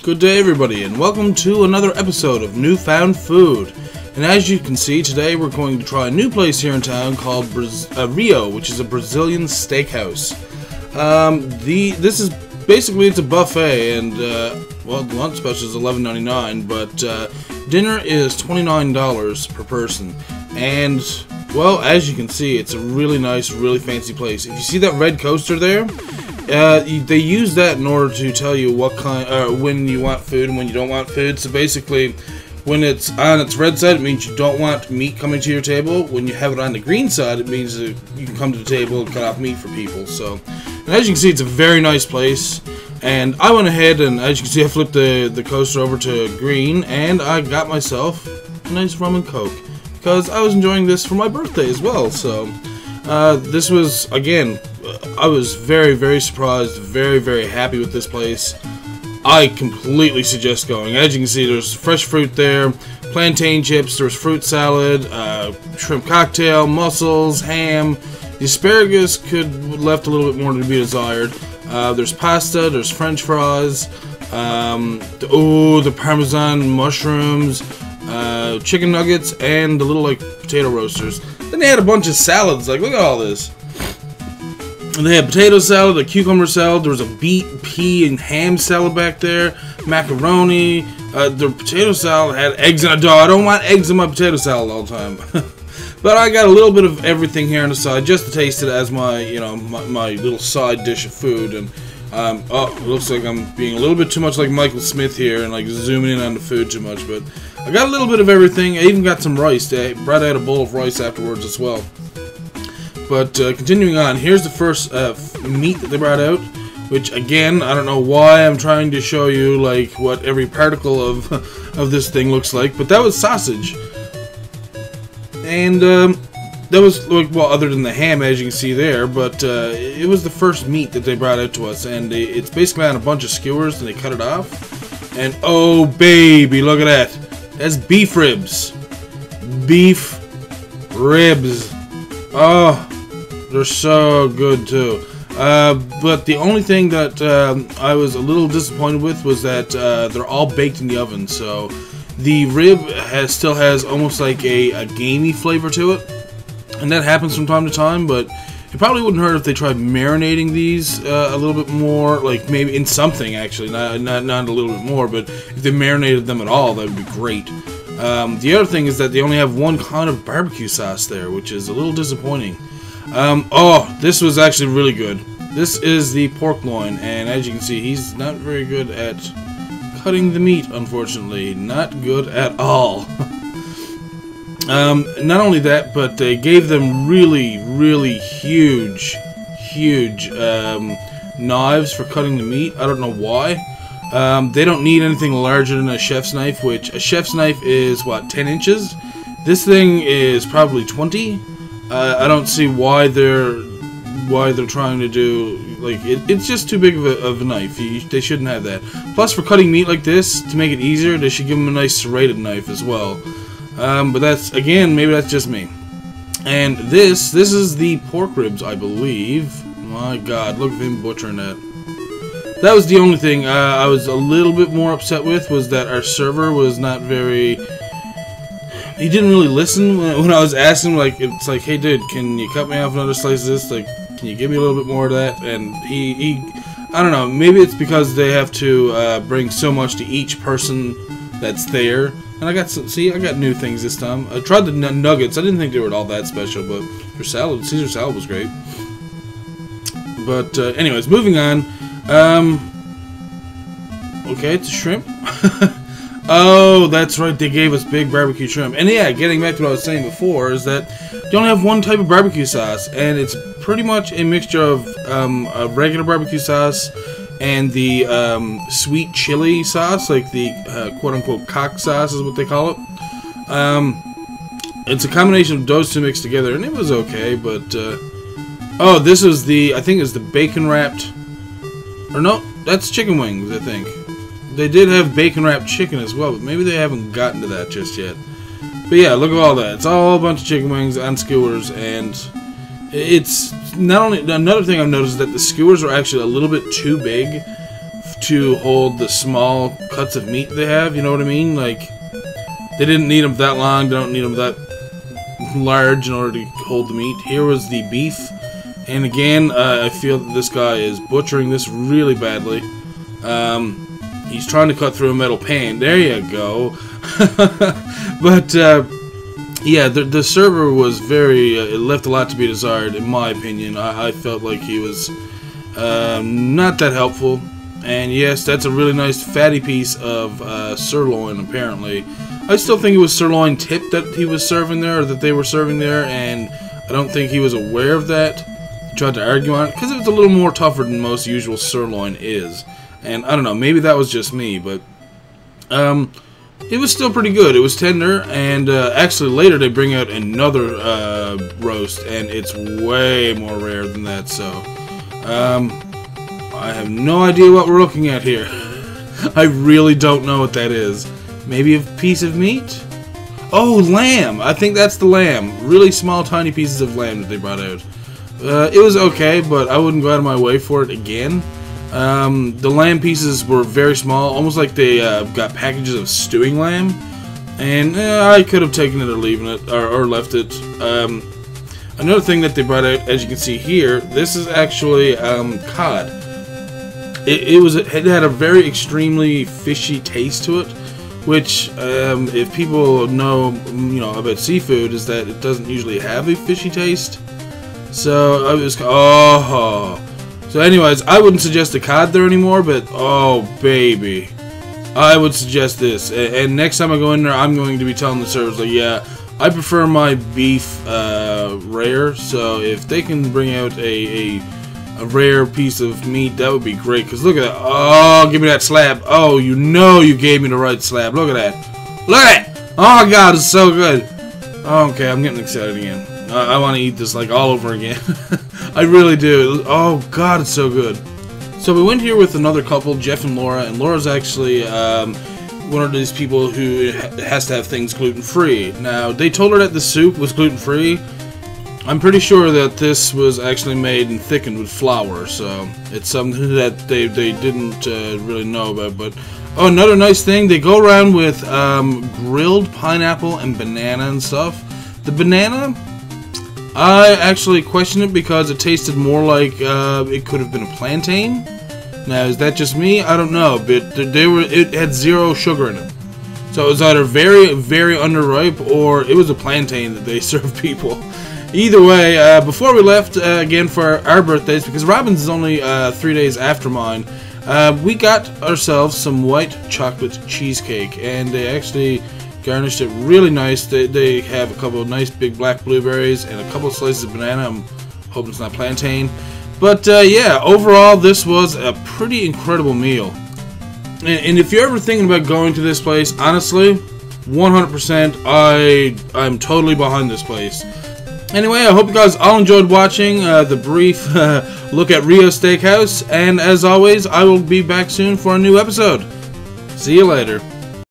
Good day everybody, and welcome to another episode of NewFound Food. And as you can see, today we're going to try a new place here in town called Rio, which is a Brazilian steakhouse. This is basically, it's a buffet, and well, the lunch special is $11.99, but dinner is $29 per person. And well, as you can see, it's a really nice, really fancy place. If you see that red coaster there, they use that in order to tell you what kind, when you want food and when you don't want food. So basically, when it's on its red side, it means you don't want meat coming to your table. When you have it on the green side, it means that you can come to the table and cut off meat for people. So, and as you can see, it's a very nice place. And I went ahead and, as you can see, I flipped the coaster over to green, and I got myself a nice rum and coke because I was enjoying this for my birthday as well. So, this was, again, I was very, very surprised, very, very happy with this place. I completely suggest going. As you can see, there's fresh fruit there, plantain chips, there's fruit salad, shrimp cocktail, mussels, ham. The asparagus could left a little bit more to be desired. There's pasta, there's french fries, the parmesan mushrooms, chicken nuggets, and the little like potato roasters. Then they had a bunch of salads. Like, look at all this. And they had potato salad, a cucumber salad, there was a beet, pea, and ham salad back there, macaroni. The potato salad had eggs in a dough. I don't want eggs in my potato salad all the time. But I got a little bit of everything here on the side, just to taste it as my, you know, my little side dish of food. And oh, it looks like I'm being a little bit too much like Michael Smith here and like zooming in on the food too much. But I got a little bit of everything. I even got some rice. I brought out a bowl of rice afterwards as well. But continuing on, here's the first meat that they brought out, which again, I don't know why I'm trying to show you like what every particle of this thing looks like, but that was sausage. And that was, like, well, other than the ham, as you can see there, but it was the first meat that they brought out to us, and it's basically on a bunch of skewers, and they cut it off. And oh baby, look at that. That's beef ribs. Beef ribs. Oh, they're so good too. But the only thing that I was a little disappointed with was that they're all baked in the oven. So the rib still has almost like a gamey flavor to it, and that happens from time to time. But it probably wouldn't hurt if they tried marinating these a little bit more, like maybe in something actually, not a little bit more, but if they marinated them at all, that would be great. The other thing is that they only have one kind of barbecue sauce there, which is a little disappointing. Oh, this was actually really good. This is the pork loin, and as you can see, he's not very good at cutting the meat, unfortunately. Not good at all. Not only that, but they gave them really, really huge knives for cutting the meat. I don't know why. They don't need anything larger than a chef's knife, which a chef's knife is, what, 10 inches? This thing is probably 20. I don't see why they're trying to do, like, it's just too big of a knife. They shouldn't have that. Plus, for cutting meat like this, to make it easier, they should give them a nice serrated knife as well. But that's, again, maybe that's just me. And this is the pork ribs, I believe. My God, look at him butchering that. That was the only thing I was a little bit more upset with, was that our server was not very... He didn't really listen when I was asking, like, it's like, hey dude, can you cut me off another slice of this? Like, can you give me a little bit more of that? And he I don't know, maybe it's because they have to bring so much to each person that's there. And I got some, see, I got new things this time. I tried the nuggets. I didn't think they were all that special, but their salad, Caesar salad was great. But anyways, moving on. Okay, it's a shrimp. Oh, that's right, they gave us big barbecue shrimp. And yeah, getting back to what I was saying before, is that you only have one type of barbecue sauce, and it's pretty much a mixture of a regular barbecue sauce and the sweet chili sauce, like the quote-unquote cock sauce is what they call it. It's a combination of those two mixed together, and it was okay, but... oh, this was the, I think it's the bacon-wrapped... Or no, that's chicken wings, I think. They did have bacon-wrapped chicken as well, but maybe they haven't gotten to that just yet. But yeah, look at all that. It's all a bunch of chicken wings on skewers, and it's not only... Another thing I've noticed is that the skewers are actually a little bit too big to hold the small cuts of meat they have, you know what I mean? Like, they didn't need them that long, they don't need them that large in order to hold the meat. Here was the beef, and again, I feel that this guy is butchering this really badly. He's trying to cut through a metal pan. There you go. But, yeah, the server was very, it left a lot to be desired, in my opinion. I felt like he was not that helpful. And yes, that's a really nice fatty piece of sirloin, apparently. I still think it was sirloin tip that he was serving there, or that they were serving there, and I don't think he was aware of that. He tried to argue on it, because it was a little more tougher than most usual sirloin is. And I don't know, maybe that was just me, but it was still pretty good. It was tender, and actually later they bring out another roast, and it's way more rare than that, so I have no idea what we're looking at here. I really don't know what that is. Maybe a piece of meat? Oh, lamb! I think that's the lamb. Really small, tiny pieces of lamb that they brought out. It was okay, but I wouldn't go out of my way for it again. The lamb pieces were very small, almost like they got packages of stewing lamb. And I could have taken it or leaving it, or left it. Another thing that they brought out, as you can see here, this is actually cod. It had a very extremely fishy taste to it, which if people know, about seafood, is that it doesn't usually have a fishy taste. So I was So anyways, I wouldn't suggest the cod there anymore, but oh baby, I would suggest this. And next time I go in there, I'm going to be telling the servers, like, yeah, I prefer my beef rare. So if they can bring out a rare piece of meat, that would be great. Because look at that. Oh, give me that slab. Oh, you gave me the right slab. Look at that. Look at that. Oh my God, it's so good. Okay, I'm getting excited again. I want to eat this like all over again. I really do. Oh God, it's so good. So we went here with another couple, Jeff and Laura's actually one of these people who has to have things gluten-free. Now, they told her that the soup was gluten-free. I'm pretty sure that this was actually made and thickened with flour, so it's something that they didn't really know about. But oh, another nice thing, they go around with grilled pineapple and banana and stuff. The banana, I actually questioned it because it tasted more like it could have been a plantain. Now, is that just me? I don't know, but it had 0 sugar in it. So it was either very, very underripe, or it was a plantain that they served people. Either way, before we left again for our birthdays, because Robin's is only 3 days after mine, we got ourselves some white chocolate cheesecake, and they actually garnished it really nice. They have a couple of nice big black blueberries and a couple of slices of banana. I'm hoping it's not plantain. But yeah, overall this was a pretty incredible meal. And if you're ever thinking about going to this place, honestly, 100% I'm totally behind this place. Anyway, I hope you guys all enjoyed watching the brief look at Rio Steakhouse, and as always, I will be back soon for a new episode. See you later.